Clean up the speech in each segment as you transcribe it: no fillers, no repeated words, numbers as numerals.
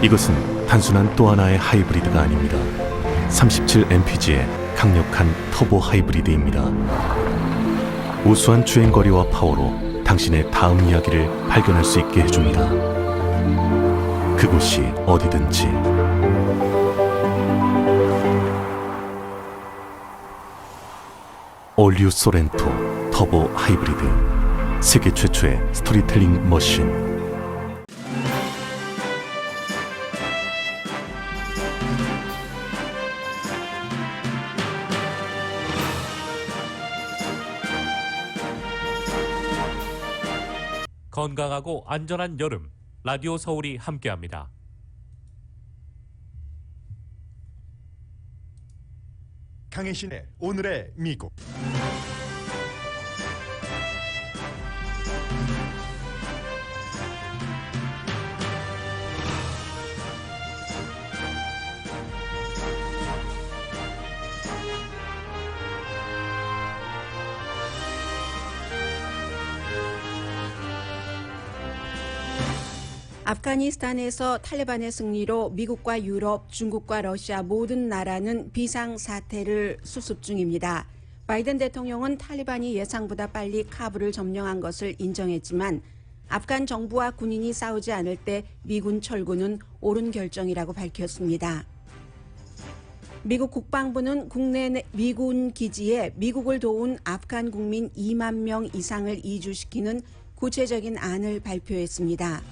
이것은 단순한 또 하나의 하이브리드가 아닙니다. 37mpg의 강력한 터보 하이브리드입니다. 우수한 주행거리와 파워로 당신의 다음 이야기를 발견할 수 있게 해줍니다. 그곳이 어디든지. 올류 소렌토 터보 하이브리드, 세계 최초의 스토리텔링 머신. 건강하고 안전한 여름, 라디오 서울이 함께합니다. 강혜신의 오늘의 미국. 아프가니스탄에서 탈레반의 승리로 미국과 유럽, 중국과 러시아 모든 나라는 비상사태를 수습 중입니다. 바이든 대통령은 탈레반이 예상보다 빨리 카불을 점령한 것을 인정했지만 아프간 정부와 군인이 싸우지 않을 때 미군 철군은 옳은 결정이라고 밝혔습니다. 미국 국방부는 국내 미군 기지에 미국을 도운 아프간 국민 2만 명 이상을 이주시키는 구체적인 안을 발표했습니다.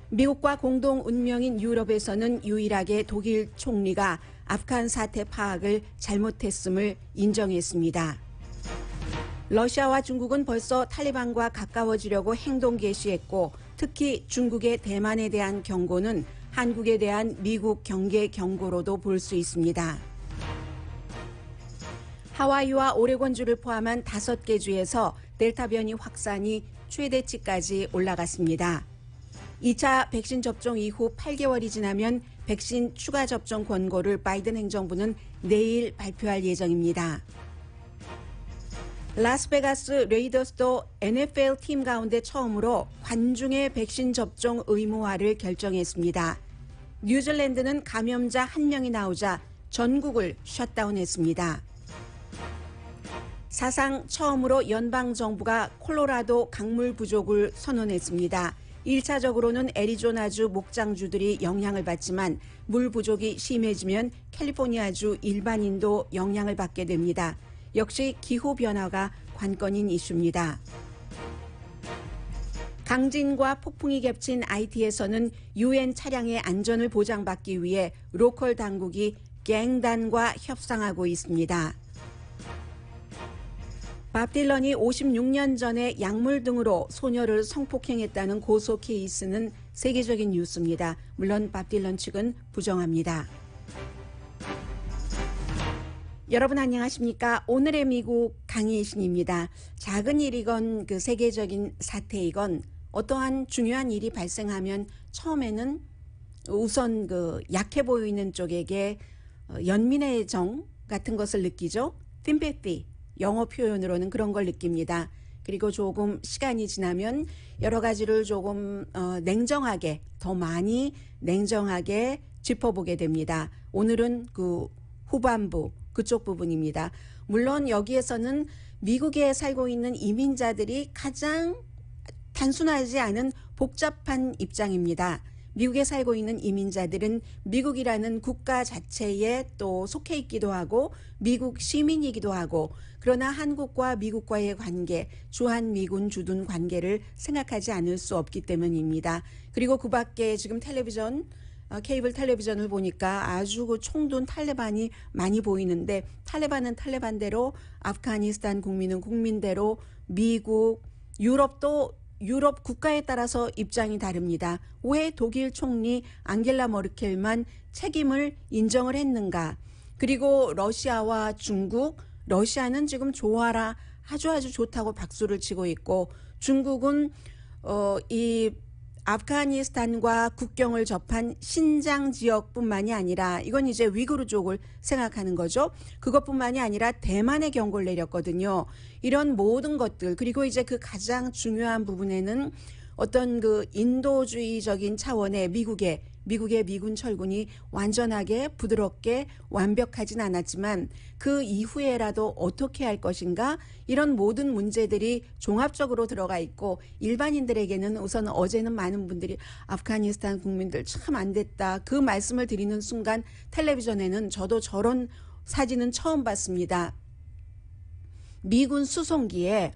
미국과 공동 운명인 유럽에서는 유일하게 독일 총리가 아프간 사태 파악을 잘못했음을 인정했습니다. 러시아와 중국은 벌써 탈레반과 가까워지려고 행동 개시했고, 특히 중국의 대만에 대한 경고는 한국에 대한 미국 경계 경고로도 볼 수 있습니다. 하와이와 오레곤주를 포함한 5개 주에서 델타 변이 확산이 최대치까지 올라갔습니다. 2차 백신 접종 이후 8개월이 지나면 백신 추가 접종 권고를 바이든 행정부는 내일 발표할 예정입니다. 라스베가스 레이더스도 NFL 팀 가운데 처음으로 관중의 백신 접종 의무화를 결정했습니다. 뉴질랜드는 감염자 1명이 나오자 전국을 셧다운했습니다. 사상 처음으로 연방정부가 콜로라도 강물 부족을 선언했습니다. 1차적으로는 애리조나주 목장주들이 영향을 받지만 물 부족이 심해지면 캘리포니아주 일반인도 영향을 받게 됩니다. 역시 기후변화가 관건인 이슈입니다. 강진과 폭풍이 겹친 IT에서는 UN 차량의 안전을 보장받기 위해 로컬 당국이 갱단과 협상하고 있습니다. 밥 딜런이 56년 전에 약물 등으로 소녀를 성폭행했다는 고소 케이스는 세계적인 뉴스입니다. 물론 밥 딜런 측은 부정합니다. 여러분 안녕하십니까? 오늘의 미국 강희신입니다. 작은 일이건 그 세계적인 사태이건 어떠한 중요한 일이 발생하면 처음에는 우선 그 약해 보이는 쪽에게 연민의 정 같은 것을 느끼죠. sympathy. 영어 표현으로는 그런 걸 느낍니다. 그리고 조금 시간이 지나면 여러 가지를 조금 냉정하게, 더 많이 냉정하게 짚어보게 됩니다. 오늘은 그 후반부, 그쪽 부분입니다. 물론 여기에서는 미국에 살고 있는 이민자들이 가장 단순하지 않은 복잡한 입장입니다. 미국에 살고 있는 이민자들은 미국이라는 국가 자체에 또 속해 있기도 하고 미국 시민이기도 하고, 그러나 한국과 미국과의 관계, 주한미군 주둔 관계를 생각하지 않을 수 없기 때문입니다. 그리고 그 밖에 지금 텔레비전, 케이블 텔레비전을 보니까 아주 그 총둔 탈레반이 많이 보이는데, 탈레반은 탈레반대로, 아프가니스탄 국민은 국민대로, 미국, 유럽도 유럽 국가에 따라서 입장이 다릅니다. 왜 독일 총리 앙겔라 머르켈만 책임을 인정을 했는가? 그리고 러시아와 중국, 러시아는 지금 좋아라, 아주 좋다고 박수를 치고 있고, 중국은 이 아프가니스탄과 국경을 접한 신장 지역뿐만이 아니라, 이건 이제 위구르 쪽을 생각하는 거죠. 그것뿐만이 아니라 대만에 경고를 내렸거든요. 이런 모든 것들, 그리고 이제 그 가장 중요한 부분에는 어떤 그 인도주의적인 차원의 미국의 미군 철군이 완전하게 부드럽게 완벽하진 않았지만 그 이후에라도 어떻게 할 것인가, 이런 모든 문제들이 종합적으로 들어가 있고, 일반인들에게는 우선 어제는 많은 분들이 아프가니스탄 국민들 참 안 됐다 그 말씀을 드리는 순간 텔레비전에는 저도 저런 사진은 처음 봤습니다. 미군 수송기에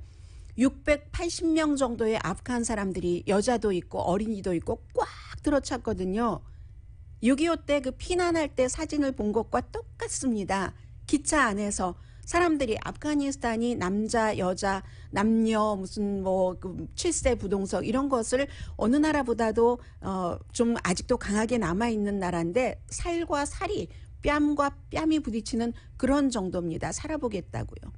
680명 정도의 아프간 사람들이, 여자도 있고 어린이도 있고 꽉 들어찼거든요. 6.25 때 그 피난할 때 사진을 본 것과 똑같습니다. 기차 안에서 사람들이, 아프가니스탄이 남자 여자 남녀 무슨 그 7세 부동석 이런 것을 어느 나라보다도 좀 아직도 강하게 남아있는 나라인데, 살과 살이, 뺨과 뺨이 부딪히는 그런 정도입니다. 살아보겠다고요.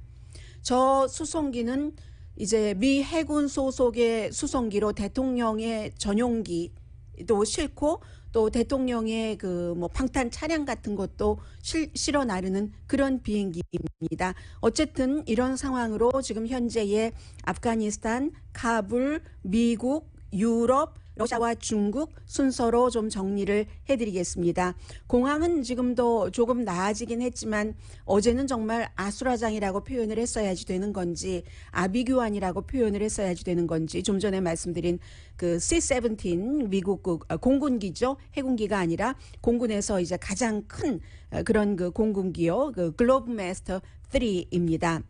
저 수송기는 이제 미 해군 소속의 수송기로 대통령의 전용기도 싣고 또 대통령의 그 뭐 방탄 차량 같은 것도 실어 나르는 그런 비행기입니다. 어쨌든 이런 상황으로 지금 현재의 아프가니스탄, 카불, 미국, 유럽, 러시아와 중국 순서로 좀 정리를 해드리겠습니다. 공항은 지금도 조금 나아지긴 했지만 어제는 정말 아수라장이라고 표현을 했어야지 되는 건지, 아비규환이라고 표현을 했어야지 되는 건지, 좀 전에 말씀드린 그 C-17 미국 공군기죠. 해군기가 아니라 공군에서 이제 가장 큰 그런 그 공군기요. 그 글로브마스터 3입니다.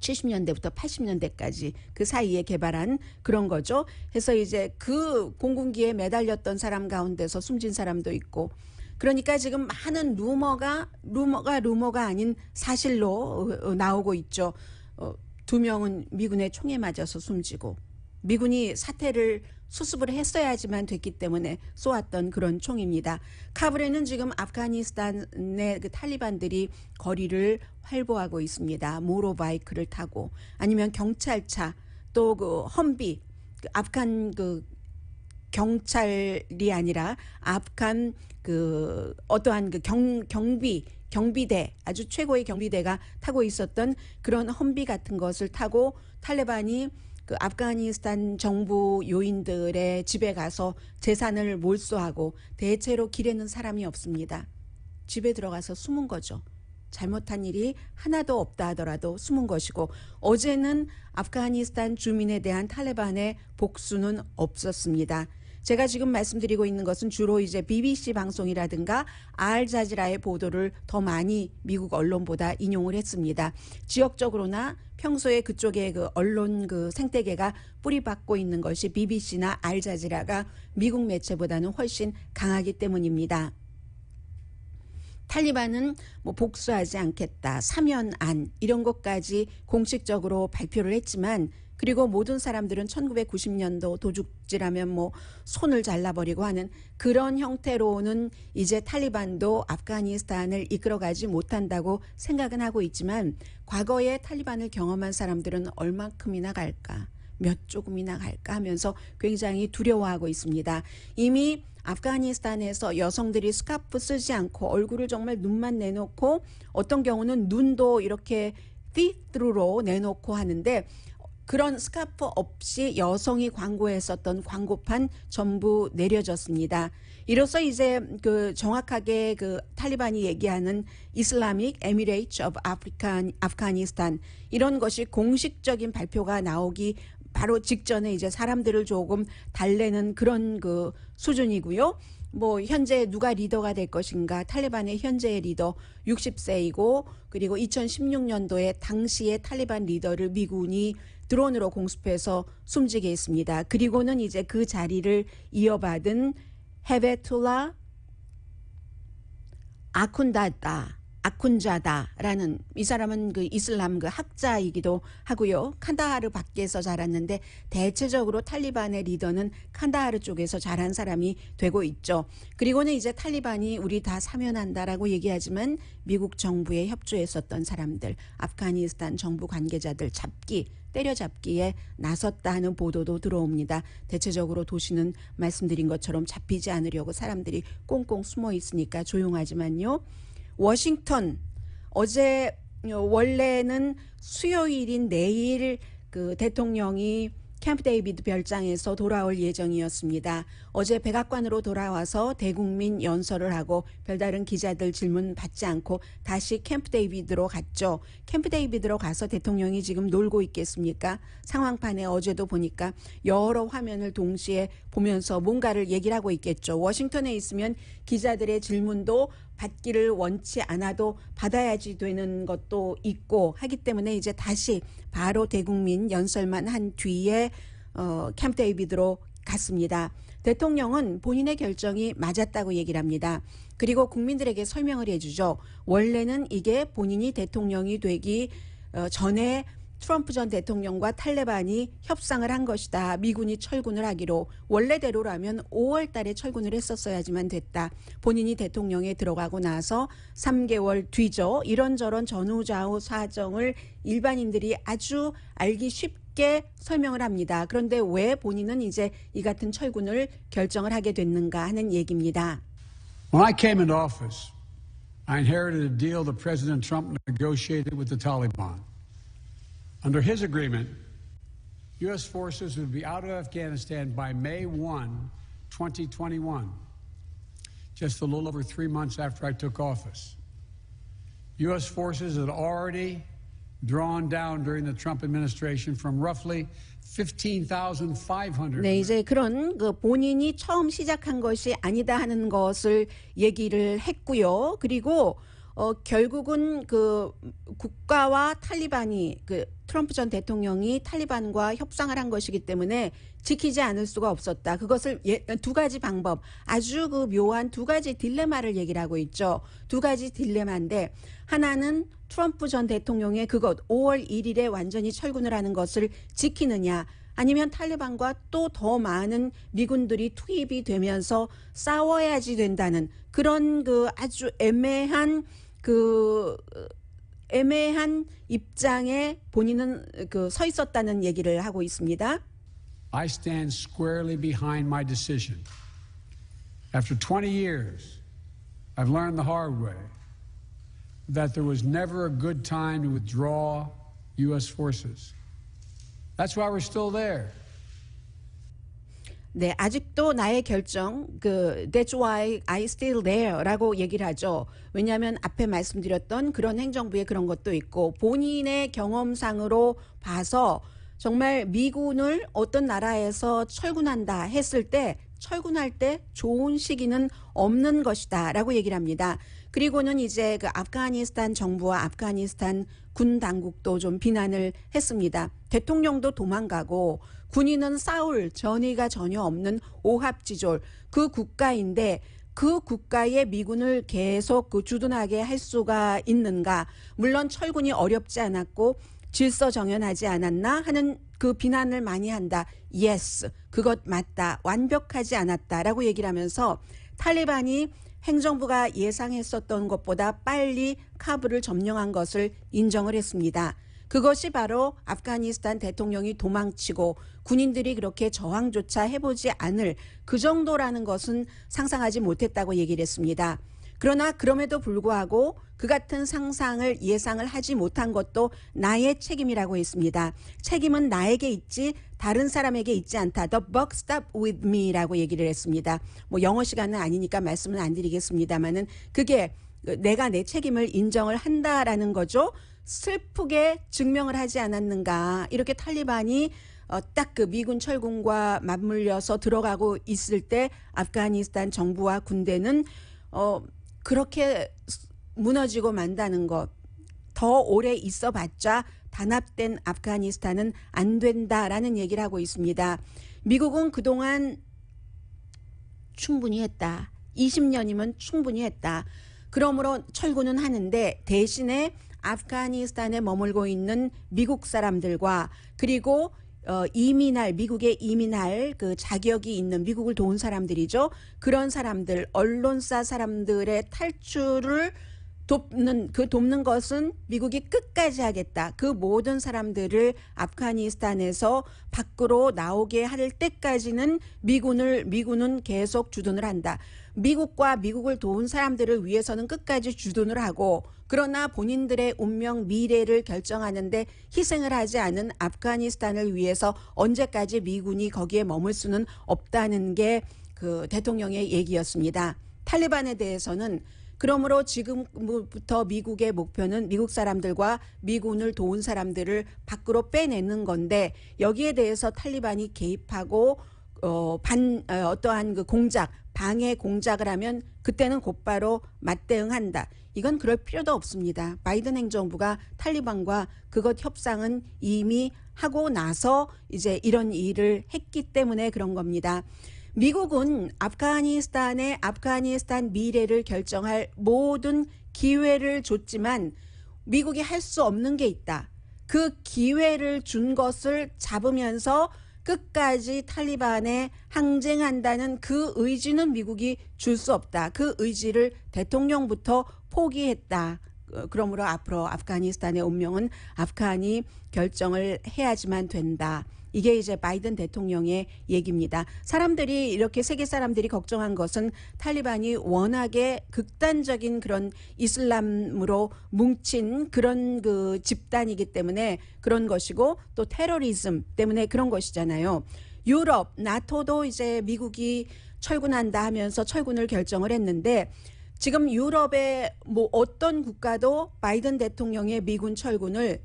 70년대부터 80년대까지 그 사이에 개발한 그런 거죠. 해서 이제 그 공군기에 매달렸던 사람 가운데서 숨진 사람도 있고, 그러니까 지금 많은 루머가 아닌 사실로 나오고 있죠. 2명은 미군의 총에 맞아서 숨지고, 미군이 사태를 수습을 했어야지만 됐기 때문에 쏘았던 그런 총입니다. 카불에는 지금 아프가니스탄의 그 탈리반들이 거리를 활보하고 있습니다. 모로바이크를 타고, 아니면 경찰차, 또 그 험비, 그 아프간 그 경찰이 아니라 아프간 그 어떠한 그 경비대, 아주 최고의 경비대가 타고 있었던 그런 험비 같은 것을 타고 탈레반이 그 아프가니스탄 정부 요인들의 집에 가서 재산을 몰수하고, 대체로 길에는 사람이 없습니다. 집에 들어가서 숨은 거죠. 잘못한 일이 하나도 없다 하더라도 숨은 것이고, 어제는 아프가니스탄 주민에 대한 탈레반의 복수는 없었습니다. 제가 지금 말씀드리고 있는 것은 주로 이제 BBC 방송이라든가 알자지라의 보도를 더 많이 미국 언론보다 인용을 했습니다. 지역적으로나 평소에 그쪽에 그 언론 그 생태계가 뿌리박고 있는 것이 BBC나 알자지라가 미국 매체보다는 훨씬 강하기 때문입니다. 탈리반은 뭐 복수하지 않겠다, 사면안 이런 것까지 공식적으로 발표를 했지만, 그리고 모든 사람들은 1990년도 도둑질하면 뭐 손을 잘라버리고 하는 그런 형태로는 이제 탈리반도 아프가니스탄을 이끌어가지 못한다고 생각은 하고 있지만, 과거에 탈리반을 경험한 사람들은 얼만큼이나 갈까, 몇 조금이나 갈까 하면서 굉장히 두려워하고 있습니다. 이미 아프가니스탄에서 여성들이 스카프 쓰지 않고 얼굴을 정말 눈만 내놓고, 어떤 경우는 눈도 이렇게 see-through로 내놓고 하는데, 그런 스카프 없이 여성이 광고했었던 광고판 전부 내려졌습니다. 이로써 이제 그 정확하게 그 탈리반이 얘기하는 이슬라믹 에미레이트 오브 아프가니스탄, 이런 것이 공식적인 발표가 나오기 바로 직전에 이제 사람들을 조금 달래는 그런 그 수준이고요. 뭐 현재 누가 리더가 될 것인가, 탈리반의 현재의 리더 60세이고, 그리고 2016년도에 당시의 탈리반 리더를 미군이 드론으로 공습해서 숨지게 했습니다. 그리고는 이제 그 자리를 이어받은 헤베툴라 아쿤자다라는, 이 사람은 그 이슬람 그 학자이기도 하고요. 칸다하르 밖에서 자랐는데 대체적으로 탈리반의 리더는 칸다하르 쪽에서 자란 사람이 되고 있죠. 그리고는 이제 탈리반이 우리 다 사면한다라고 얘기하지만 미국 정부에 협조했었던 사람들, 아프가니스탄 정부 관계자들 때려잡기에 나섰다 하는 보도도 들어옵니다. 대체적으로 도시는 말씀드린 것처럼 잡히지 않으려고 사람들이 꽁꽁 숨어 있으니까 조용하지만요. 워싱턴, 어제 원래는 수요일인 내일 그 대통령이 캠프 데이비드 별장에서 돌아올 예정이었습니다. 어제 백악관으로 돌아와서 대국민 연설을 하고 별다른 기자들 질문 받지 않고 다시 캠프 데이비드로 갔죠. 캠프 데이비드로 가서 대통령이 지금 놀고 있겠습니까? 상황판에 어제도 보니까 여러 화면을 동시에 보면서 뭔가를 얘기를 하고 있겠죠. 워싱턴에 있으면 기자들의 질문도 받기를 원치 않아도 받아야지 되는 것도 있고 하기 때문에 이제 다시 바로 대국민 연설만 한 뒤에 캠프 데이비드로 갔습니다. 대통령은 본인의 결정이 맞았다고 얘기를 합니다. 그리고 국민들에게 설명을 해주죠. 원래는 이게 본인이 대통령이 되기 전에 트럼프 전 대통령과 탈레반이 협상을 한 것이다. 미군이 철군을 하기로 원래대로라면 5월 달에 철군을 했었어야지만 됐다. 본인이 대통령에 들어가고 나서 3개월 뒤죠. 이런저런 전후좌우 사정을 일반인들이 아주 알기 쉽게 설명을 합니다. 그런데 왜 본인은 이제 이 같은 철군을 결정을 하게 됐는가 하는 얘기입니다. When I came into office, I inherited a deal that President Trump negotiated with the Taliban. Under his agreement, U.S. forces would be out of Afghanistan by May 1, 2021, just a little over 3 months after I took office. U.S. forces had already drawn down during the Trump administration from roughly 15,500. 네, 이제 그런 그 본인이 처음 시작한 것이 아니다 하는 것을 얘기를 했고요. 그리고 결국은 그 국가와 탈리반이 그 트럼프 전 대통령이 탈리반과 협상을 한 것이기 때문에 지키지 않을 수가 없었다. 그것을 두 가지 방법, 아주 그 묘한 두 가지 딜레마를 얘기를 하고 있죠. 두 가지 딜레마인데 하나는 트럼프 전 대통령의 그것 5월 1일에 완전히 철군을 하는 것을 지키느냐, 아니면 탈리반과 또 더 많은 미군들이 투입이 되면서 싸워야지 된다는 그런 그 아주 애매한 입장에 본인은 그 서 있었다는 얘기를 하고 있습니다. I stand squarely behind my decision. After 20 years, I've learned the hard way that there was never a good time to withdraw U.S. forces. That's why we're still there. 네, 아직도 나의 결정, That's why I still there라고 얘기를 하죠. 왜냐하면 앞에 말씀드렸던 그런 행정부의 그런 것도 있고 본인의 경험상으로 봐서 정말 미군을 어떤 나라에서 철군한다 했을 때 철군할 때 좋은 시기는 없는 것이다라고 얘기를 합니다. 그리고는 이제 그 아프가니스탄 정부와 아프가니스탄 군 당국도 좀 비난을 했습니다. 대통령도 도망가고 군인은 싸울 전의가 전혀 없는 오합지졸 그 국가인데 그 국가의 미군을 계속 그 주둔하게 할 수가 있는가? 물론 철군이 어렵지 않았고 질서 정연하지 않았나 하는 그 비난을 많이 한다. Yes, 그것 맞다. 완벽하지 않았다라고 얘기를 하면서 탈리반이 행정부가 예상했었던 것보다 빨리 카불을 점령한 것을 인정을 했습니다. 그것이 바로 아프가니스탄 대통령이 도망치고 군인들이 그렇게 저항조차 해보지 않을 그 정도라는 것은 상상하지 못했다고 얘기를 했습니다. 그러나 그럼에도 불구하고 그 같은 상상을 예상을 하지 못한 것도 나의 책임이라고 했습니다. 책임은 나에게 있지 다른 사람에게 있지 않다. The buck stopped with me라고 얘기를 했습니다. 뭐 영어 시간은 아니니까 말씀은 안 드리겠습니다만은 그게 내가 내 책임을 인정을 한다라는 거죠. 슬프게 증명을 하지 않았는가. 이렇게 탈리반이 딱 그 미군 철군과 맞물려서 들어가고 있을 때 아프가니스탄 정부와 군대는 그렇게 무너지고 만다는 것, 더 오래 있어봤자 단합된 아프가니스탄은 안 된다라는 얘기를 하고 있습니다. 미국은 그동안 충분히 했다. 20년이면 충분히 했다. 그러므로 철군은 하는데 대신에 아프가니스탄에 머물고 있는 미국 사람들과 그리고 이민할 미국에 이민할 그 자격이 있는 미국을 도운 사람들이죠. 그런 사람들 언론사 사람들의 탈출을 돕는 것은 미국이 끝까지 하겠다. 그 모든 사람들을 아프가니스탄에서 밖으로 나오게 할 때까지는 미군은 계속 주둔을 한다. 미국과 미국을 도운 사람들을 위해서는 끝까지 주둔을 하고, 그러나 본인들의 운명 미래를 결정하는데 희생을 하지 않은 아프가니스탄을 위해서 언제까지 미군이 거기에 머물 수는 없다는 게 그 대통령의 얘기였습니다. 탈리반에 대해서는 그러므로 지금부터 미국의 목표는 미국 사람들과 미군을 도운 사람들을 밖으로 빼내는 건데, 여기에 대해서 탈리반이 개입하고 어떠한 그 방해 공작을 하면 그때는 곧바로 맞대응한다. 이건 그럴 필요도 없습니다. 바이든 행정부가 탈리반과 그것 협상은 이미 하고 나서 이제 이런 일을 했기 때문에 그런 겁니다. 미국은 아프가니스탄 미래를 결정할 모든 기회를 줬지만 미국이 할 수 없는 게 있다. 그 기회를 준 것을 잡으면서 끝까지 탈리반에 항쟁한다는 그 의지는 미국이 줄 수 없다. 그 의지를 대통령부터 포기했다. 그러므로 앞으로 아프가니스탄의 운명은 아프간이 결정을 해야지만 된다. 이게 이제 바이든 대통령의 얘기입니다. 사람들이 이렇게 세계 사람들이 걱정한 것은 탈리반이 워낙에 극단적인 그런 이슬람으로 뭉친 그런 그 집단이기 때문에 그런 것이고, 또 테러리즘 때문에 그런 것이잖아요. 유럽, 나토도 이제 미국이 철군한다 하면서 철군을 결정을 했는데, 지금 유럽의 뭐 어떤 국가도 바이든 대통령의 미군 철군을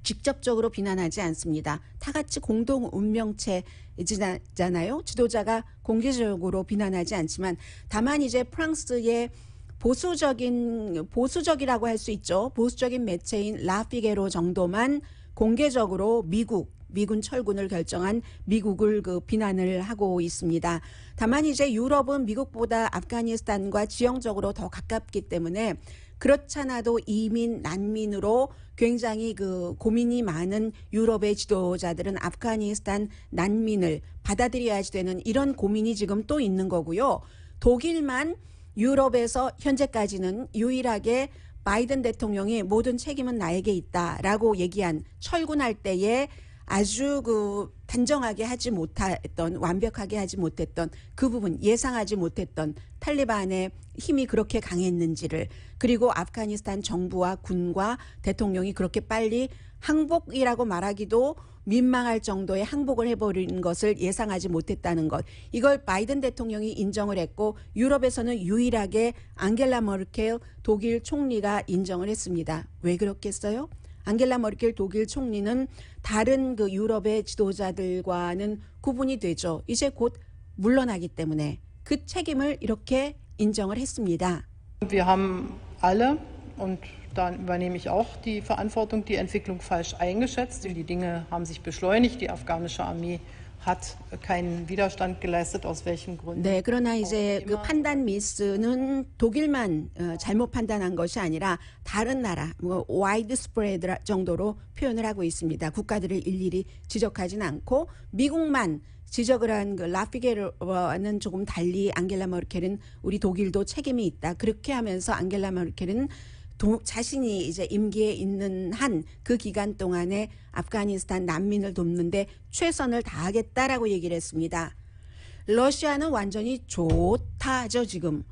직접적으로 비난하지 않습니다. 다 같이 공동 운명체잖아요. 지도자가 공개적으로 비난하지 않지만, 다만 이제 프랑스의 보수적이라고 할 수 있죠. 보수적인 매체인 라피게로 정도만 공개적으로 미군 철군을 결정한 미국을 비난을 하고 있습니다. 다만 이제 유럽은 미국보다 아프가니스탄과 지형적으로 더 가깝기 때문에 그렇잖아도 난민으로 굉장히 고민이 많은 유럽의 지도자들은 아프가니스탄 난민을 받아들여야지 되는 이런 고민이 지금 또 있는 거고요. 독일만 유럽에서 현재까지는 유일하게 바이든 대통령이 모든 책임은 나에게 있다라고 얘기한, 철군할 때에 아주 단정하게 하지 못했던, 완벽하게 하지 못했던 그 부분, 예상하지 못했던 탈리반의 힘이 그렇게 강했는지를, 그리고 아프가니스탄 정부와 군과 대통령이 그렇게 빨리 항복이라고 말하기도 민망할 정도의 항복을 해버린 것을 예상하지 못했다는 것, 이걸 바이든 대통령이 인정을 했고, 유럽에서는 유일하게 앙겔라 머켈 독일 총리가 인정을 했습니다. 왜 그렇겠어요? 앙겔라 머켈 독일 총리는 다른 유럽의 지도자들과는 구분이 되죠. 이제 곧 물러나기 때문에 그 책임을 이렇게 인정을 했습니다. Wir haben alle, und da übernehme ich auch die Verantwortung, die Entwicklung falsch eingeschätzt. Die Dinge haben sich beschleunigt. Die afghanische Armee hat keinen Widerstand geleistet, aus welchen Gründen. 네, 그러나 이제 그 판단 미스는 독일만 잘못 판단한 것이 아니라 다른 나라, 와이드 스프레드 정도로 표현을 하고 있습니다. 국가들을 일일이 지적하지는 않고 미국만 지적을 한 라피게르와는 조금 달리 앙겔라 머켈은 우리 독일도 책임이 있다. 그렇게 하면서 앙겔라 머켈은 자신이 이제 임기에 있는 한 그 기간 동안에 아프가니스탄 난민을 돕는데 최선을 다하겠다라고 얘기를 했습니다. 러시아는 완전히 좋다죠, 지금.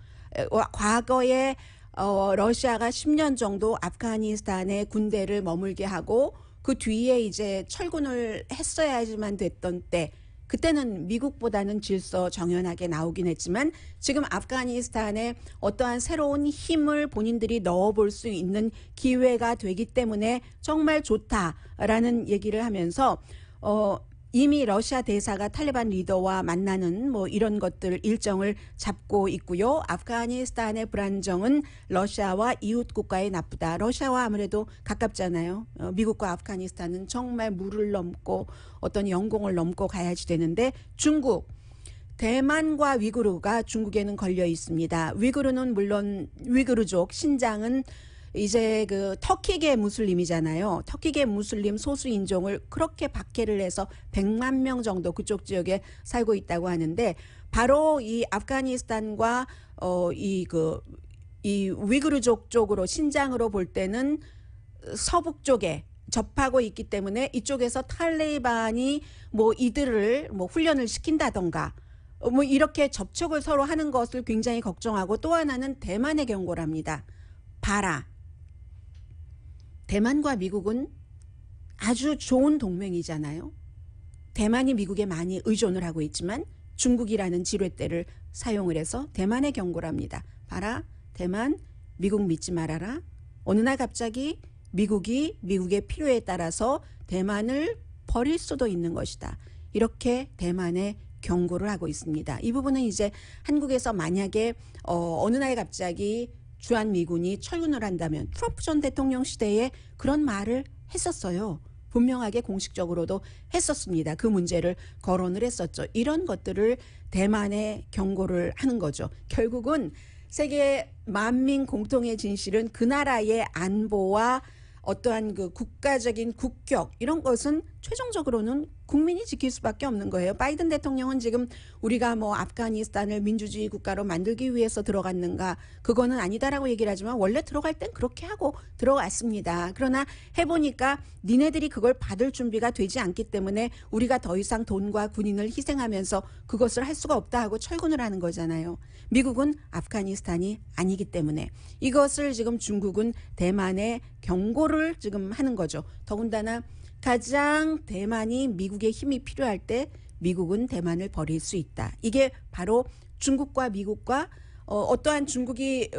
과거에 러시아가 10년 정도 아프가니스탄에 군대를 머물게 하고 그 뒤에 이제 철군을 했어야지만 됐던 때, 그때는 미국보다는 질서 정연하게 나오긴 했지만 지금 아프가니스탄에 어떠한 새로운 힘을 본인들이 넣어볼 수 있는 기회가 되기 때문에 정말 좋다라는 얘기를 하면서 이미 러시아 대사가 탈리반 리더와 만나는 이런 것들 일정을 잡고 있고요. 아프가니스탄의 불안정은 러시아와 이웃 국가에 나쁘다. 러시아와 아무래도 가깝잖아요. 미국과 아프가니스탄은 정말 물을 넘고 어떤 영공을 넘고 가야지 되는데, 중국, 대만과 위구르가 중국에는 걸려 있습니다. 위구르는 물론 위구르족, 신장은 이제 터키계 무슬림이잖아요. 터키계 무슬림 소수인종을 그렇게 박해를 해서 100만 명 정도 그쪽 지역에 살고 있다고 하는데, 바로 이 아프가니스탄과 이 위구르족 쪽으로 신장으로 볼 때는 서북 쪽에 접하고 있기 때문에 이쪽에서 탈레반이 뭐 이들을 뭐 훈련을 시킨다던가 뭐 이렇게 접촉을 서로 하는 것을 굉장히 걱정하고, 또 하나는 대만의 경고랍니다. 봐라. 대만과 미국은 아주 좋은 동맹이잖아요. 대만이 미국에 많이 의존을 하고 있지만 중국이라는 지뢰대를 사용을 해서 대만의 경고랍니다. 봐라. 대만, 미국 믿지 말아라. 어느 날 갑자기 미국이 미국의 필요에 따라서 대만을 버릴 수도 있는 것이다. 이렇게 대만에 경고를 하고 있습니다. 이 부분은 이제 한국에서 만약에 어느 날 갑자기 주한미군이 철군을 한다면, 트럼프 전 대통령 시대에 그런 말을 했었어요. 분명하게 공식적으로도 했었습니다. 그 문제를 거론을 했었죠. 이런 것들을 대만에 경고를 하는 거죠. 결국은 세계 만민 공통의 진실은 그 나라의 안보와 어떠한 그 국가적인 국격, 이런 것은 최종적으로는 국민이 지킬 수밖에 없는 거예요. 바이든 대통령은 지금 우리가 뭐 아프가니스탄을 민주주의 국가로 만들기 위해서 들어갔는가, 그거는 아니다라고 얘기를 하지만 원래 들어갈 땐 그렇게 하고 들어갔습니다. 그러나 해보니까 니네들이 그걸 받을 준비가 되지 않기 때문에 우리가 더 이상 돈과 군인을 희생하면서 그것을 할 수가 없다 하고 철군을 하는 거잖아요. 미국은 아프가니스탄이 아니기 때문에 이것을 지금 중국은 대만에 경고를 지금 하는 거죠. 더군다나 가장 대만이 미국의 힘이 필요할 때 미국은 대만을 버릴 수 있다. 이게 바로 중국과 미국과 어떠한 중국이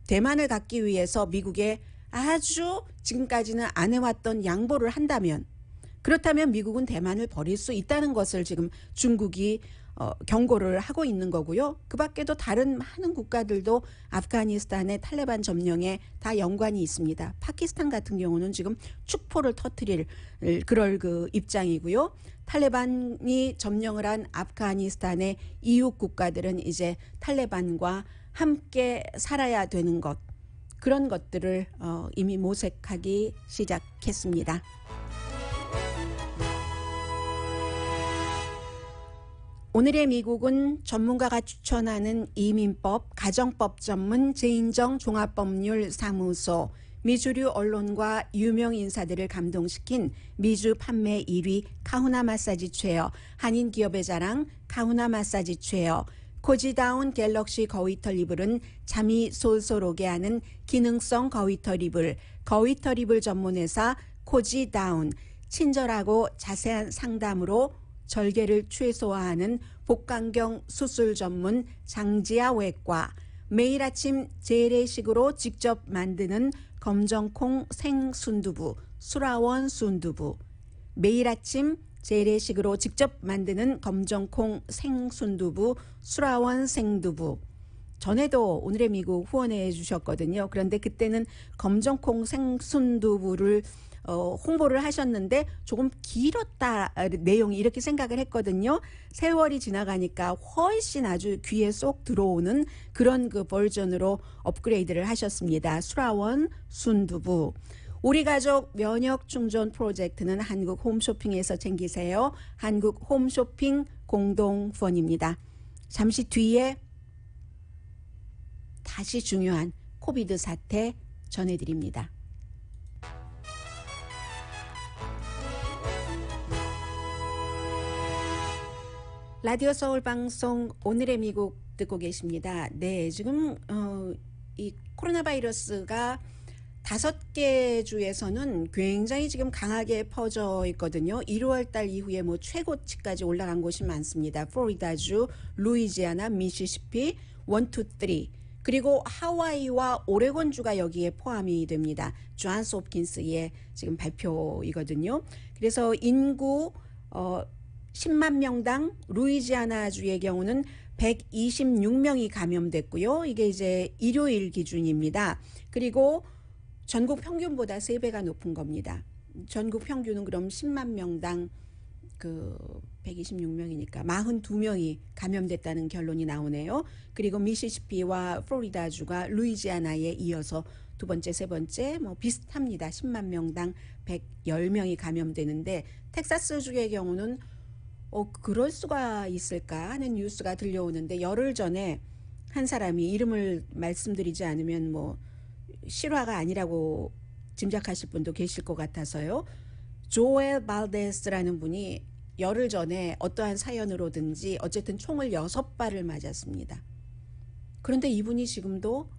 대만을 갖기 위해서 미국에 아주 지금까지는 안 해왔던 양보를 한다면, 그렇다면 미국은 대만을 버릴 수 있다는 것을 지금 중국이 경고를 하고 있는 거고요. 그 밖에도 다른 많은 국가들도 아프가니스탄의 탈레반 점령에 다 연관이 있습니다. 파키스탄 같은 경우는 지금 축포를 터뜨릴 그럴 그 입장이고요. 탈레반이 점령을 한 아프가니스탄의 이웃 국가들은 이제 탈레반과 함께 살아야 되는 것, 그런 것들을 이미 모색하기 시작했습니다. 오늘의 미국은 전문가가 추천하는 이민법, 가정법 전문 제인정 종합법률 사무소, 미주류 언론과 유명 인사들을 감동시킨 미주 판매 1위 카후나 마사지 체어, 한인 기업의 자랑 카후나 마사지 체어, 코지다운 갤럭시 거위털 이불은 잠이 솔솔 오게 하는 기능성 거위털 이불, 거위털 이불 전문회사 코지다운, 친절하고 자세한 상담으로 절개를 최소화하는 복강경 수술 전문 장지아 외과, 매일 아침 재래식으로 직접 만드는 검정콩 생순두부 수라원 순두부, 매일 아침 재래식으로 직접 만드는 검정콩 생순두부 수라원 생두부. 전에도 오늘의 미국 후원해 주셨거든요. 그런데 그때는 검정콩 생순두부를 홍보를 하셨는데 조금 길었다, 내용이 이렇게 생각을 했거든요. 세월이 지나가니까 훨씬 아주 귀에 쏙 들어오는 그런 그 버전으로 업그레이드를 하셨습니다. 수라원 순두부. 우리 가족 면역 충전 프로젝트는 한국 홈쇼핑에서 챙기세요. 한국 홈쇼핑 공동후원입니다. 잠시 뒤에 다시 중요한 코비드 사태 전해드립니다. 라디오 서울 방송 오늘의 미국 듣고 계십니다. 네, 지금 이 코로나 바이러스가 5개 주에서는 굉장히 지금 강하게 퍼져 있거든요. 1월 달 이후에 뭐 최고치까지 올라간 곳이 많습니다. 플로리다주, 루이지아나, 미시시피, 1, 2, 3. 그리고 하와이와 오레곤주가 여기에 포함이 됩니다. 존스 홉킨스의 지금 발표이거든요. 그래서 인구 10만 명당 루이지아나주의 경우는 126명이 감염됐고요. 이게 이제 일요일 기준입니다. 그리고 전국 평균보다 3배가 높은 겁니다. 전국 평균은 그럼 10만 명당 그 126명이니까 42명이 감염됐다는 결론이 나오네요. 그리고 미시시피와 플로리다주가 루이지아나에 이어서 두 번째, 세 번째 뭐 비슷합니다. 10만 명당 110명이 감염되는데 텍사스주의 경우는 그럴 수가 있을까 하는 뉴스가 들려오는데 열흘 전에 한 사람이 이름을 말씀드리지 않으면 뭐 실화가 아니라고 짐작하실 분도 계실 것 같아서요. 조엘 발데스라는 분이 열흘 전에 어떠한 사연으로든지 어쨌든 총을 6발을 맞았습니다. 그런데 이분이 지금도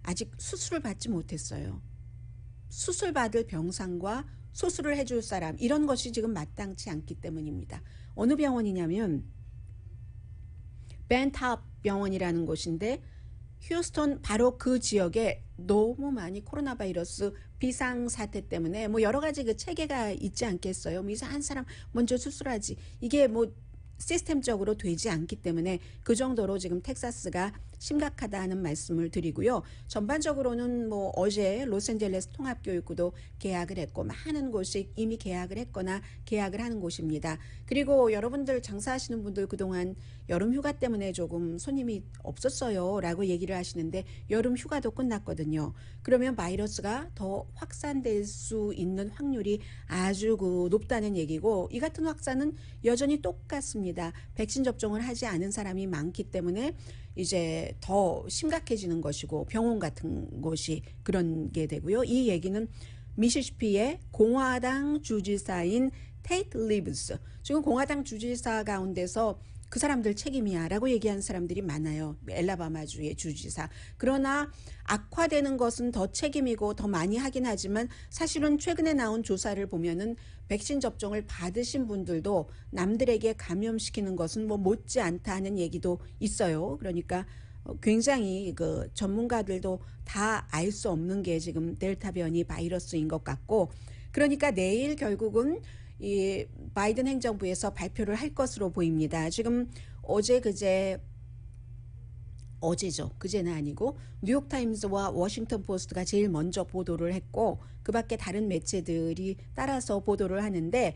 아직 수술을 받지 못했어요. 수술 받을 병상과 수술을 해줄 사람, 이런 것이 지금 마땅치 않기 때문입니다. 어느 병원이냐면 벤탑 병원이라는 곳인데 휴스턴 바로 그 지역에 너무 많이 코로나 바이러스 비상사태 때문에 뭐 여러 가지 그 체계가 있지 않겠어요. 뭐 이상한 사람 먼저 수술하지. 이게 뭐 시스템적으로 되지 않기 때문에 그 정도로 지금 텍사스가 심각하다는 말씀을 드리고요. 전반적으로는 뭐 어제 로스앤젤레스 통합교육구도 계약을 했고 많은 곳이 이미 계약을 했거나 계약을 하는 곳입니다. 그리고 여러분들 장사하시는 분들 그동안 여름 휴가 때문에 조금 손님이 없었어요 라고 얘기를 하시는데 여름 휴가도 끝났거든요. 그러면 바이러스가 더 확산될 수 있는 확률이 아주 높다는 얘기고, 이 같은 확산은 여전히 똑같습니다. 백신 접종을 하지 않은 사람이 많기 때문에 이제 더 심각해지는 것이고 병원 같은 곳이 그런 게 되고요. 이 얘기는 미시시피의 공화당 주지사인 테이트 리브스, 지금 공화당 주지사 가운데서 그 사람들 책임이야 라고 얘기하는 사람들이 많아요. 엘라바마주의 주지사. 그러나 악화되는 것은 더 책임이고 더 많이 하긴 하지만 사실은 최근에 나온 조사를 보면은 백신 접종을 받으신 분들도 남들에게 감염시키는 것은 뭐 못지 않다 하는 얘기도 있어요. 그러니까 굉장히 그 전문가들도 다 알 수 없는 게 지금 델타 변이 바이러스인 것 같고, 그러니까 내일 결국은 이 바이든 행정부에서 발표를 할 것으로 보입니다. 지금 어제죠. 그제는 아니고 뉴욕타임스와 워싱턴 포스트가 제일 먼저 보도를 했고 그 밖에 다른 매체들이 따라서 보도를 하는데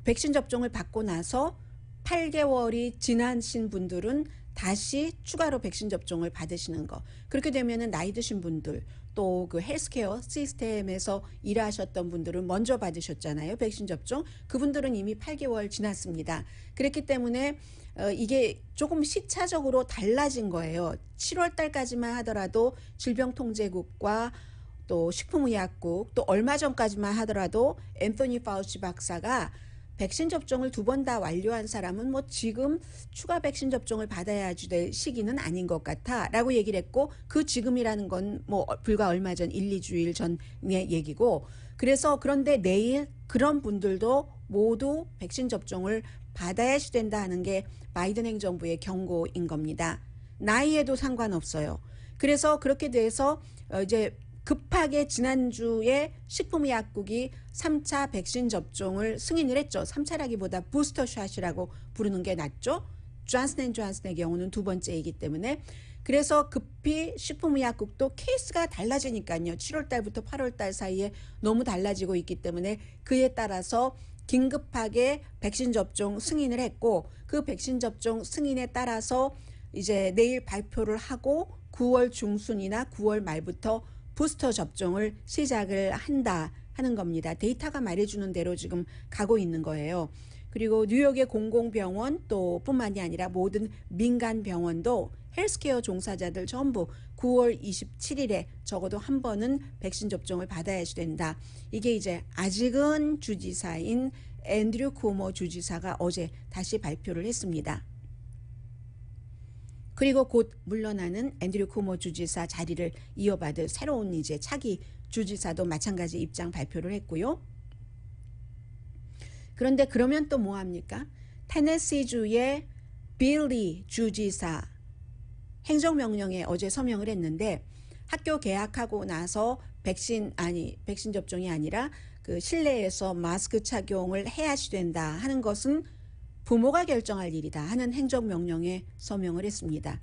백신 접종을 받고 나서 8개월이 지나신 분들은 다시 추가로 백신 접종을 받으시는 거. 그렇게 되면은 나이 드신 분들, 또 그 헬스케어 시스템에서 일하셨던 분들은 먼저 받으셨잖아요. 백신 접종. 그분들은 이미 8개월 지났습니다. 그렇기 때문에 이게 조금 시차적으로 달라진 거예요. 7월 달까지만 하더라도 질병통제국과 또 식품의약국, 또 얼마 전까지만 하더라도 앤토니 파우치 박사가 백신 접종을 2번 다 완료한 사람은 뭐 지금 추가 백신 접종을 받아야 될 시기는 아닌 것 같아 라고 얘기를 했고, 그 지금이라는 건 뭐 불과 얼마 전 1, 2주일 전의 얘기고, 그래서 그런데 내일 그런 분들도 모두 백신 접종을 받아야 된다 하는 게 바이든 행정부의 경고인 겁니다. 나이에도 상관없어요. 그래서 그렇게 돼서 이제 급하게 지난주에 식품의약국이 3차 백신 접종을 승인을 했죠. 3차라기보다 부스터샷이라고 부르는 게 낫죠. 존슨앤존슨의 경우는 2번째이기 때문에. 그래서 급히 식품의약국도 케이스가 달라지니까요. 7월 달부터 8월 달 사이에 너무 달라지고 있기 때문에 그에 따라서 긴급하게 백신 접종 승인을 했고, 그 백신 접종 승인에 따라서 이제 내일 발표를 하고 9월 중순이나 9월 말부터 부스터 접종을 시작을 한다 하는 겁니다. 데이터가 말해주는 대로 지금 가고 있는 거예요. 그리고 뉴욕의 공공병원 또 뿐만이 아니라 모든 민간 병원도 헬스케어 종사자들 전부 9월 27일에 적어도 한 번은 백신 접종을 받아야 된다. 이게 이제 아직은 주지사인 앤드류 쿠오모 주지사가 어제 다시 발표를 했습니다. 그리고 곧 물러나는 앤드류 쿠오모 주지사 자리를 이어받을 새로운 이제 차기 주지사도 마찬가지 입장 발표를 했고요. 그런데 그러면 또 뭐 합니까? 테네시주의 빌리 주지사 행정명령에 어제 서명을 했는데, 학교 개학하고 나서 백신 접종이 아니라 그 실내에서 마스크 착용을 해야 된다 하는 것은 부모가 결정할 일이다 하는 행정명령에 서명을 했습니다.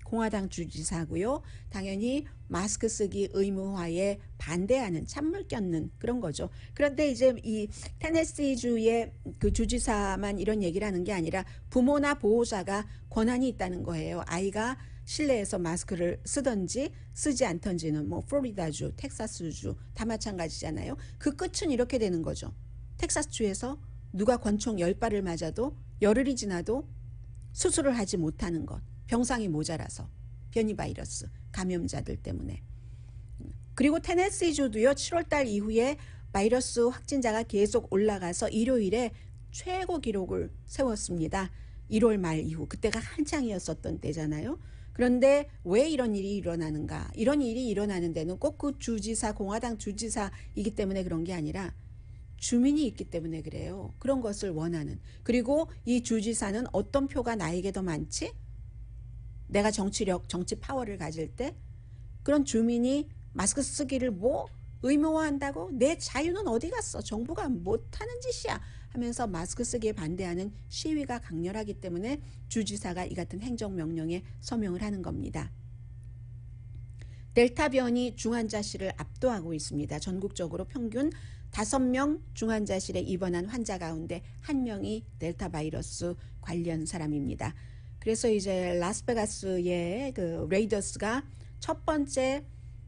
공화당 주지사고요. 당연히 마스크 쓰기 의무화에 반대하는, 찬물 꼈는 그런 거죠. 그런데 이제 이 테네시주의 그 주지사만 이런 얘기를 하는 게 아니라 부모나 보호자가 권한이 있다는 거예요. 아이가 실내에서 마스크를 쓰든지 쓰지 않던지는 뭐 플로리다주, 텍사스주 다 마찬가지잖아요. 그 끝은 이렇게 되는 거죠. 텍사스주에서 누가 권총 10발을 맞아도 열흘이 지나도 수술을 하지 못하는 것. 병상이 모자라서 변이 바이러스 감염자들 때문에. 그리고 테네시주도요 7월달 이후에 바이러스 확진자가 계속 올라가서 일요일에 최고 기록을 세웠습니다. 1월 말 이후 그때가 한창이었었던 때잖아요. 그런데 왜 이런 일이 일어나는가? 이런 일이 일어나는 데는 꼭 그 주지사, 공화당 주지사이기 때문에 그런 게 아니라 주민이 있기 때문에 그래요. 그런 것을 원하는. 그리고 이 주지사는 어떤 표가 나에게 더 많지? 내가 정치력, 정치 파워를 가질 때 그런 주민이 마스크 쓰기를 뭐 의무화한다고? 내 자유는 어디 갔어? 정부가 못하는 짓이야 하면서 마스크 쓰기에 반대하는 시위가 강렬하기 때문에 주지사가 이 같은 행정명령에 서명을 하는 겁니다. 델타 변이 중환자실을 압도하고 있습니다. 전국적으로 평균 5명 중환자실에 입원한 환자 가운데 1명이 델타 바이러스 관련 사람입니다. 그래서 이제 라스베가스의 그 레이더스가 첫 번째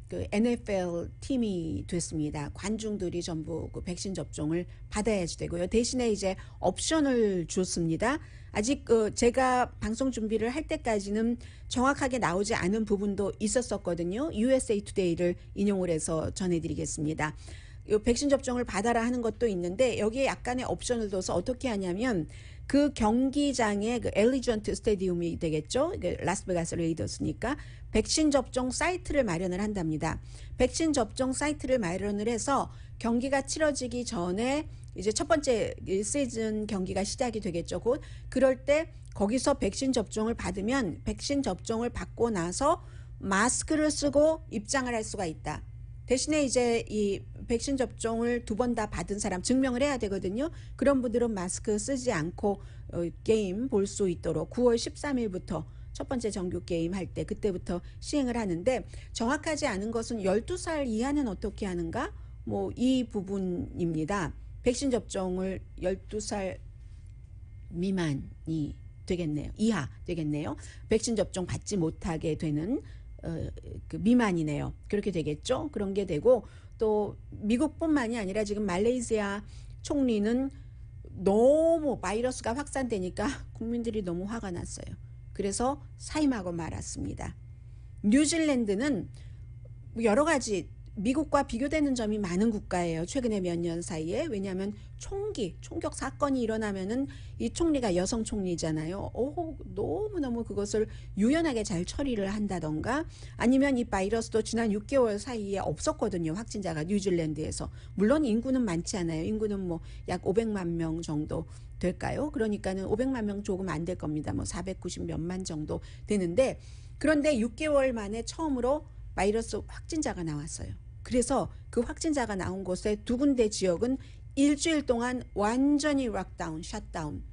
그 NFL 팀이 됐습니다. 관중들이 전부 그 백신 접종을 받아야지 되고요. 대신에 이제 옵션을 줬습니다. 아직 제가 방송 준비를 할 때까지는 정확하게 나오지 않은 부분도 있었었거든요. USA Today를 인용을 해서 전해드리겠습니다. 이 백신 접종을 받아라 하는 것도 있는데 여기에 약간의 옵션을 둬서 어떻게 하냐면 그 경기장에 그 엘리전트 스테디움이 되겠죠. 라스베가스 레이더스니까 백신 접종 사이트를 마련을 한답니다. 백신 접종 사이트를 마련을 해서 경기가 치러지기 전에 이제 첫 번째 시즌 경기가 시작이 되겠죠. 곧 그럴 때 거기서 백신 접종을 받으면 백신 접종을 받고 나서 마스크를 쓰고 입장을 할 수가 있다. 대신에 이제 이 백신 접종을 2번 다 받은 사람 증명을 해야 되거든요. 그런 분들은 마스크 쓰지 않고 게임 볼 수 있도록 9월 13일부터 첫 번째 정규 게임 할 때 그때부터 시행을 하는데 정확하지 않은 것은 12살 이하는 어떻게 하는가? 뭐 이 부분입니다. 백신 접종을 12살 미만이 되겠네요. 이하 되겠네요. 백신 접종 받지 못하게 되는 그 미만이네요. 그렇게 되겠죠. 그런 게 되고 또 미국뿐만이 아니라 지금 말레이시아 총리는 너무 바이러스가 확산되니까 국민들이 너무 화가 났어요. 그래서 사임하고 말았습니다. 뉴질랜드는 여러 가지 미국과 비교되는 점이 많은 국가예요. 최근에 몇 년 사이에. 왜냐하면 총격 사건이 일어나면은 이 총리가 여성 총리잖아요. 너무너무 그것을 유연하게 잘 처리를 한다던가 아니면 이 바이러스도 지난 6개월 사이에 없었거든요. 확진자가 뉴질랜드에서. 물론 인구는 많지 않아요. 인구는 뭐 약 500만 명 정도 될까요? 그러니까는 500만 명 조금 안 될 겁니다. 뭐 490 몇만 정도 되는데 그런데 6개월 만에 처음으로 바이러스 확진자가 나왔어요. 그래서 그 확진자가 나온 곳에 2군데 지역은 일주일 동안 완전히 락다운, 셧다운,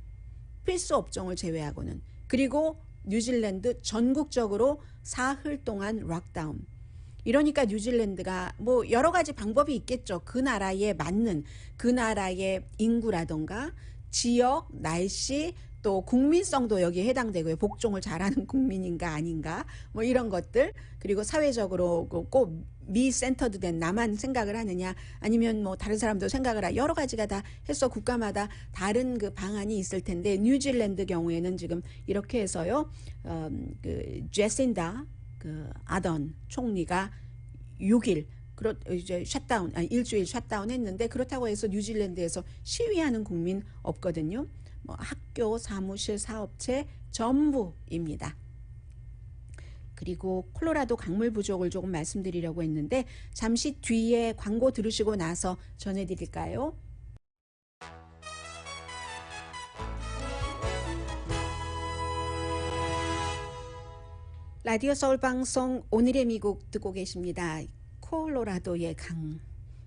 필수 업종을 제외하고는. 그리고 뉴질랜드 전국적으로 사흘 동안 락다운. 이러니까 뉴질랜드가 뭐 여러 가지 방법이 있겠죠. 그 나라에 맞는 그 나라의 인구라던가 지역, 날씨, 또 국민성도 여기에 해당되고요. 복종을 잘하는 국민인가 아닌가 뭐 이런 것들. 그리고 사회적으로 꼭 미 센터드 된 나만 생각을 하느냐 아니면 뭐 다른 사람도 생각을 하 여러 가지가 다 해서 국가마다 다른 그 방안이 있을 텐데 뉴질랜드 경우에는 지금 이렇게 해서요. 그 제신다 그 아던 총리가 6일 이제 셧다운 일주일 셧다운 했는데 그렇다고 해서 뉴질랜드에서 시위하는 국민 없거든요. 뭐 학교, 사무실, 사업체 전부입니다. 그리고 콜로라도 강물 부족을 조금 말씀드리려고 했는데 잠시 뒤에 광고 들으시고 나서 전해드릴까요? 라디오 서울 방송 오늘의 미국 듣고 계십니다. 콜로라도의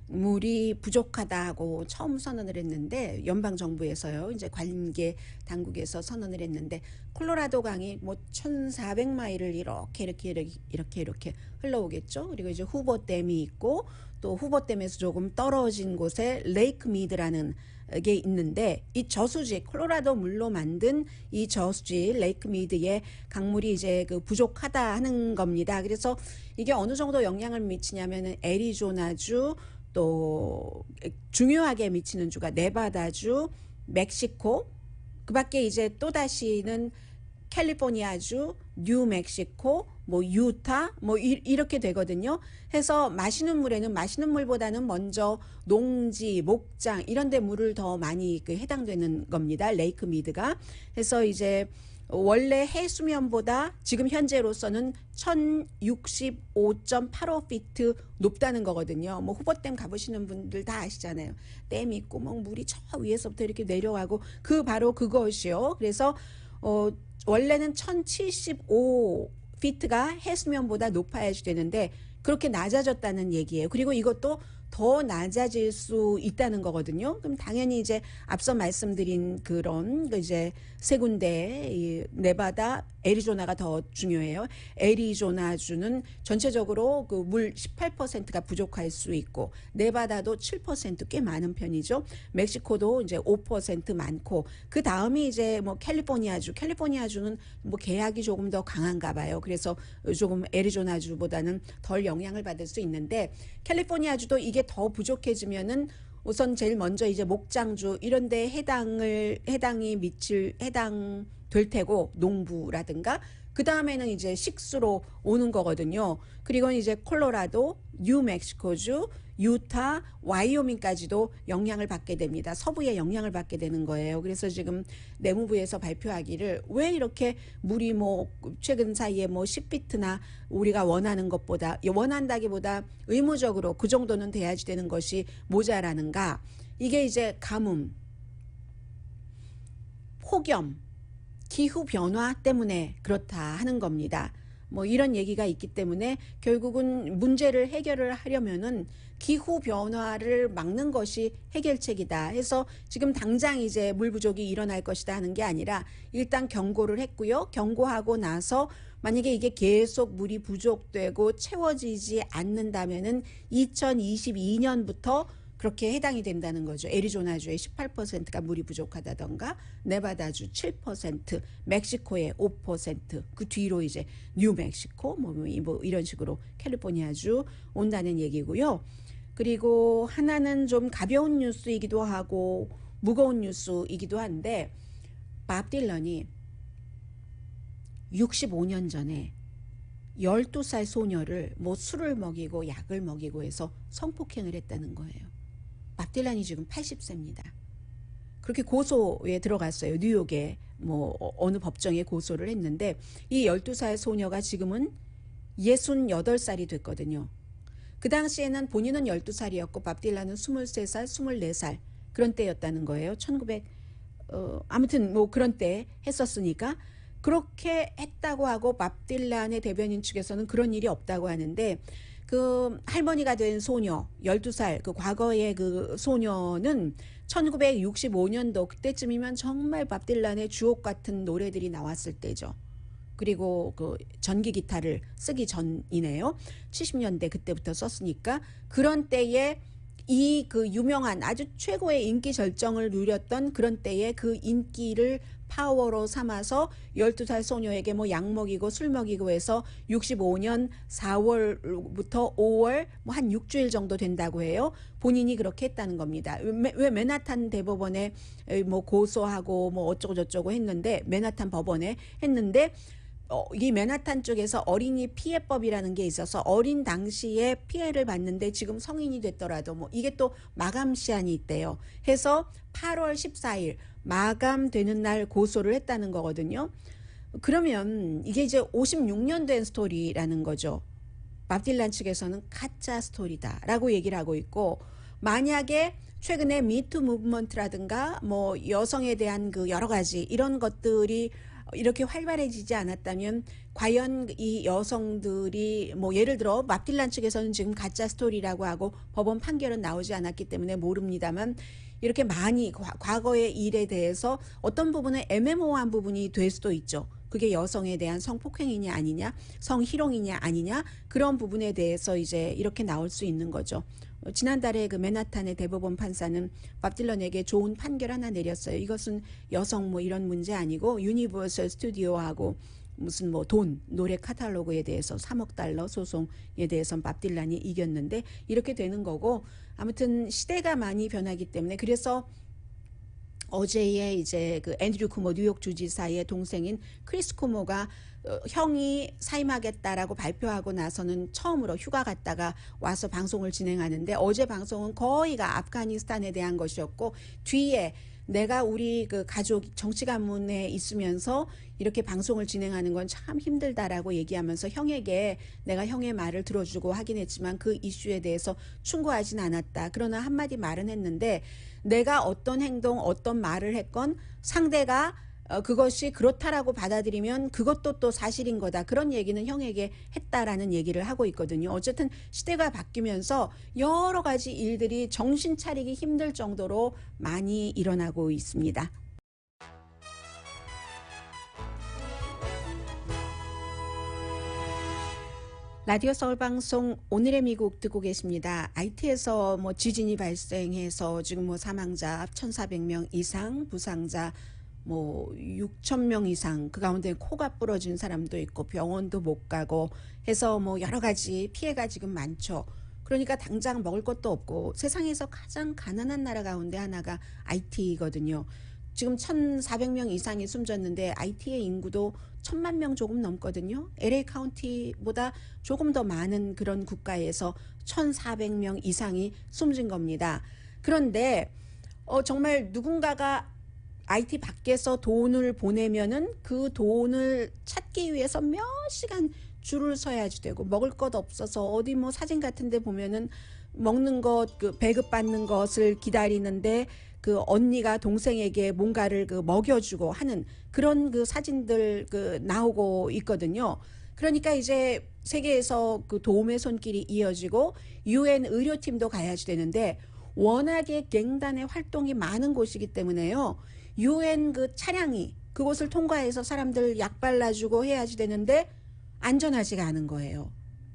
강물이 부족하다고 처음 선언을 했는데 연방 정부에서요. 이제 관계 당국에서 선언을 했는데 콜로라도 강이 뭐 1,400마일을 이렇게 흘러오겠죠. 그리고 이제 후보댐이 있고 또 후보댐에서 조금 떨어진 곳에 레이크 미드라는 게 있는데 이 저수지 콜로라도 물로 만든 이 저수지 레이크 미드의 강물이 이제 그 부족하다 하는 겁니다. 그래서 이게 어느 정도 영향을 미치냐면은 애리조나주 또 중요하게 미치는 주가 네바다주, 멕시코, 그 밖에 이제 또 다시는 캘리포니아주, 뉴멕시코, 뭐 유타, 뭐 이렇게 되거든요. 해서 마시는 물에는 마시는 물보다는 먼저 농지, 목장 이런 데 물을 더 많이 해당되는 겁니다. 레이크 미드가. 해서 이제 원래 해수면보다 지금 현재로서는 1065.85피트 높다는 거거든요. 뭐 후보댐 가보시는 분들 다 아시잖아요. 댐 있고 뭐 물이 저 위에서부터 이렇게 내려가고 바로 그것이요. 그래서 원래는 1075피트가 해수면보다 높아야지 되는데 그렇게 낮아졌다는 얘기예요. 그리고 이것도 더 낮아질 수 있다는 거거든요. 그럼 당연히 이제 앞서 말씀드린 그런 이제 세 군데, 이 네바다, 애리조나가 더 중요해요. 애리조나주는 전체적으로 그 물 18%가 부족할 수 있고, 네바다도 7% 꽤 많은 편이죠. 멕시코도 이제 5% 많고, 그 다음이 이제 뭐 캘리포니아주는 뭐 계약이 조금 더 강한가 봐요. 그래서 조금 애리조나주보다는 덜 영향을 받을 수 있는데, 캘리포니아주도 이게 더 부족해지면은 우선 제일 먼저 이제 목장주 이런 데 해당될 테고, 농부라든가 그 다음에는 이제 식수로 오는 거거든요. 그리고 이제 콜로라도, 뉴멕시코주, 유타, 와이오밍까지도 영향을 받게 됩니다. 서부에 영향을 받게 되는 거예요. 그래서 지금 내무부에서 발표하기를 왜 이렇게 물이 뭐 최근 사이에 뭐 10피트나 우리가 원하는 것보다, 원한다기보다 의무적으로 그 정도는 돼야지 되는 것이 모자라는가. 이게 이제 가뭄, 폭염, 기후 변화 때문에 그렇다 하는 겁니다. 뭐 이런 얘기가 있기 때문에 결국은 문제를 해결을 하려면은 기후 변화를 막는 것이 해결책이다 해서 지금 당장 이제 물 부족이 일어날 것이다 하는 게 아니라 일단 경고를 했고요. 경고하고 나서 만약에 이게 계속 물이 부족되고 채워지지 않는다면은 2022년부터 그렇게 해당이 된다는 거죠. 애리조나주의 18%가 물이 부족하다던가, 네바다주 7%, 멕시코의 5%, 그 뒤로 이제 뉴멕시코 뭐 이런 식으로 캘리포니아주 온다는 얘기고요. 그리고 하나는 좀 가벼운 뉴스이기도 하고 무거운 뉴스이기도 한데, 밥 딜런이 65년 전에 12살 소녀를 뭐 술을 먹이고 약을 먹이고 해서 성폭행을 했다는 거예요. 밥 딜런이 지금 80세입니다. 그렇게 고소에 들어갔어요. 뉴욕에 뭐 어느 법정에 고소를 했는데, 이 12살 소녀가 지금은 68살이 됐거든요. 그 당시에는 본인은 12살이었고 밥 딜런은 23살, 24살 그런 때였다는 거예요. 아무튼 뭐 그런 때 했었으니까 그렇게 했다고 하고 밥 딜런의 대변인 측에서는 그런 일이 없다고 하는데, 그 할머니가 된 소녀 12살 그 과거의 그 소녀는 1965년도 그때쯤이면 정말 밥 딜런의 주옥 같은 노래들이 나왔을 때죠. 그리고 그 전기 기타를 쓰기 전이네요. 70년대 그때부터 썼으니까 그런 때에 이 그 유명한 아주 최고의 인기 절정을 누렸던 그런 때에 그 인기를 파워로 삼아서 12살 소녀에게 뭐 약 먹이고 술 먹이고 해서 65년 4월부터 5월 뭐 한 6주일 정도 된다고 해요. 본인이 그렇게 했다는 겁니다. 왜 맨하탄 대법원에 뭐 고소하고 뭐 어쩌고 저쩌고 했는데, 맨하탄 법원에 했는데, 이 맨하탄 쪽에서 어린이 피해법이라는 게 있어서 어린 당시에 피해를 받는데 지금 성인이 됐더라도 뭐 이게 또 마감 시한이 있대요. 해서 8월 14일 마감되는 날 고소를 했다는 거거든요. 그러면 이게 이제 56년 된 스토리라는 거죠. 밥 딜런 측에서는 가짜 스토리다라고 얘기를 하고 있고, 만약에 최근에 미투 무브먼트라든가 뭐 여성에 대한 그 여러 가지 이런 것들이 이렇게 활발해지지 않았다면 과연 이 여성들이 뭐 예를 들어 밥 딜런 측에서는 지금 가짜 스토리라고 하고 법원 판결은 나오지 않았기 때문에 모릅니다만, 이렇게 많이 과거의 일에 대해서 어떤 부분은 애매모호한 부분이 될 수도 있죠. 그게 여성에 대한 성폭행이냐 아니냐, 성희롱이냐 아니냐, 그런 부분에 대해서 이제 이렇게 나올 수 있는 거죠. 지난달에 그 맨하탄의 대법원 판사는 밥 딜런에게 좋은 판결 하나 내렸어요. 이것은 여성 뭐 이런 문제 아니고 유니버설 스튜디오하고 무슨 뭐 노래 카탈로그에 대해서 3억 달러 소송에 대해서는 밥 딜런이 이겼는데, 이렇게 되는 거고, 아무튼 시대가 많이 변하기 때문에, 그래서 어제에 이제 그 앤드류 쿠모 뉴욕 주지사의 동생인 크리스 쿠모가 형이 사임하겠다라고 발표하고 나서는 처음으로 휴가 갔다가 와서 방송을 진행하는데 어제 방송은 거의가 아프가니스탄에 대한 것이었고 뒤에 내가 우리 그 가족 정치 가문에 있으면서 이렇게 방송을 진행하는 건 참 힘들다라고 얘기하면서 형에게 내가 형의 말을 들어주고 하긴 했지만 그 이슈에 대해서 충고하진 않았다. 그러나 한마디 말은 했는데 내가 어떤 행동, 어떤 말을 했건 상대가 그것이 그렇다라고 받아들이면 그것도 또 사실인 거다. 그런 얘기는 형에게 했다라는 얘기를 하고 있거든요. 어쨌든 시대가 바뀌면서 여러 가지 일들이 정신 차리기 힘들 정도로 많이 일어나고 있습니다. 라디오 서울 방송 오늘의 미국 듣고 계십니다. IT에서 뭐 지진이 발생해서 지금 뭐 사망자 1,400명 이상, 부상자 뭐 6,000명 이상, 그 가운데 코가 부러진 사람도 있고 병원도 못 가고 해서 뭐 여러 가지 피해가 지금 많죠. 그러니까 당장 먹을 것도 없고 세상에서 가장 가난한 나라 가운데 하나가 IT거든요. 지금 1,400명 이상이 숨졌는데 IT의 인구도 1,000만 명 조금 넘거든요. LA 카운티보다 조금 더 많은 그런 국가에서 1,400명 이상이 숨진 겁니다. 그런데 정말 누군가가 IT 밖에서 돈을 보내면은 그 돈을 찾기 위해서 몇 시간 줄을 서야지 되고 먹을 것 없어서 어디 뭐 사진 같은 데 보면은 먹는 것 그 배급받는 것을 기다리는데 그 언니가 동생에게 뭔가를 그 먹여주고 하는 그런 그 사진들 그 나오고 있거든요. 그러니까 이제 세계에서 그 도움의 손길이 이어지고 UN 의료팀도 가야지 되는데 워낙에 갱단의 활동이 많은 곳이기 때문에요. UN 그 차량이 그곳을 통과해서 사람들 약 발라주고 해야지 되는데 안전하지가 않은 거예요.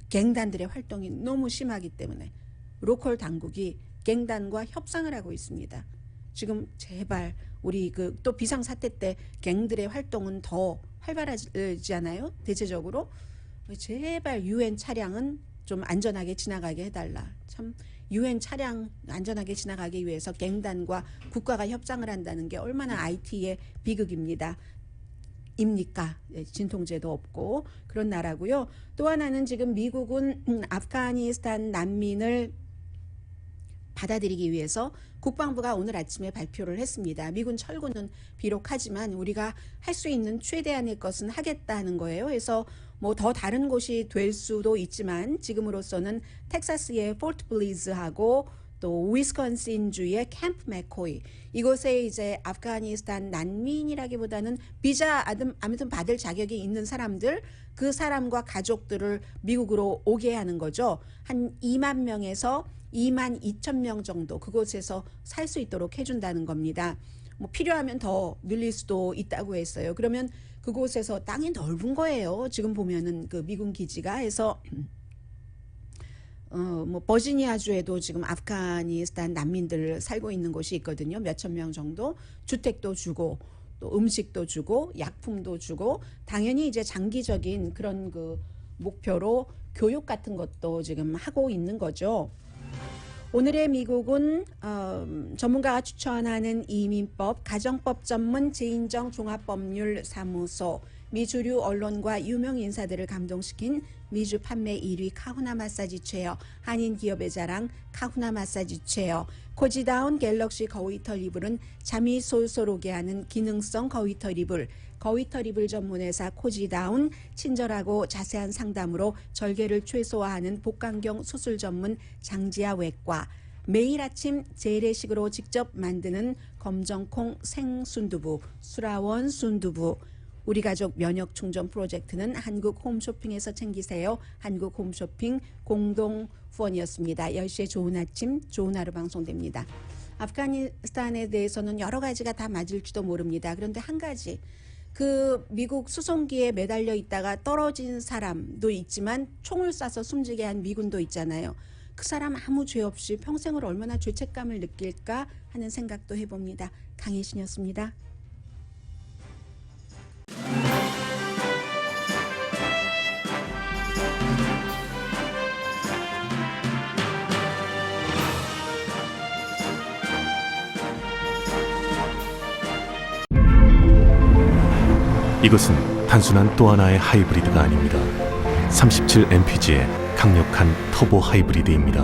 갱단들의 활동이 너무 심하기 때문에 로컬 당국이 갱단과 협상을 하고 있습니다. 지금 제발 우리 그 또 비상사태 때 갱들의 활동은 더 활발하지 않아요? 대체적으로 제발 UN 차량은 좀 안전하게 지나가게 해달라. 참 UN 차량 안전하게 지나가기 위해서 갱단과 국가가 협상을 한다는 게 얼마나 IT의 비극입니다. 입니까? 진통제도 없고 그런 나라고요. 또 하나는 지금 미국은 아프가니스탄 난민을 받아들이기 위해서 국방부가 오늘 아침에 발표를 했습니다. 미군 철군은 비록 하지만 우리가 할 수 있는 최대한의 것은 하겠다는 거예요. 그래서 뭐 더 다른 곳이 될 수도 있지만 지금으로서는 텍사스의 포트 블리즈하고 또 위스콘신주의 캠프 맥코이 이곳에 이제 아프가니스탄 난민이라기보다는 비자 아무튼 받을 자격이 있는 사람들 그 사람과 가족들을 미국으로 오게 하는 거죠. 한 2만 명에서 2만 2천 명 정도 그곳에서 살 수 있도록 해준다는 겁니다. 뭐 필요하면 더 늘릴 수도 있다고 했어요. 그러면 그곳에서 땅이 넓은 거예요. 지금 보면은 그 미군 기지가 해서 뭐 버지니아주에도 지금 아프가니스탄 난민들 살고 있는 곳이 있거든요. 몇천 명 정도. 주택도 주고 또 음식도 주고 약품도 주고 당연히 이제 장기적인 그런 그 목표로 교육 같은 것도 지금 하고 있는 거죠. 오늘의 미국은 전문가가 추천하는 이민법, 가정법 전문 재인정 종합법률사무소, 미주류 언론과 유명 인사들을 감동시킨 미주 판매 1위 카후나 마사지 체어, 한인 기업의 자랑 카후나 마사지 체어, 코지다운 갤럭시 거위털 이불은 잠이 솔솔 오게 하는 기능성 거위털 이불, 거위털 이불 전문회사 코지다운, 친절하고 자세한 상담으로 절개를 최소화하는 복강경 수술 전문 장지아 외과, 매일 아침 재래식으로 직접 만드는 검정콩 생순두부, 수라원 순두부, 우리 가족 면역 충전 프로젝트는 한국 홈쇼핑에서 챙기세요. 한국 홈쇼핑 공동 후원이었습니다. 10시에 좋은 아침, 좋은 하루 방송됩니다. 아프가니스탄에 대해서는 여러 가지가 다 맞을지도 모릅니다. 그런데 한 가지, 그 미국 수송기에 매달려 있다가 떨어진 사람도 있지만 총을 쏴서 숨지게 한 미군도 있잖아요. 그 사람 아무 죄 없이 평생을 얼마나 죄책감을 느낄까 하는 생각도 해봅니다. 강혜신이었습니다. 이것은 단순한 또 하나의 하이브리드가 아닙니다. 37 mpg의 강력한 터보 하이브리드입니다.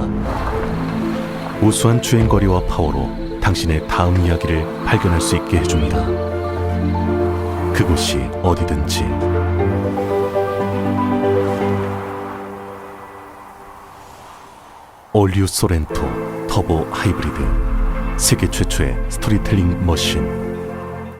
우수한 주행거리와 파워로 당신의 다음 이야기를 발견할 수 있게 해줍니다. 그곳이 어디든지. 올류 소렌토 터보 하이브리드, 세계 최초의 스토리텔링 머신.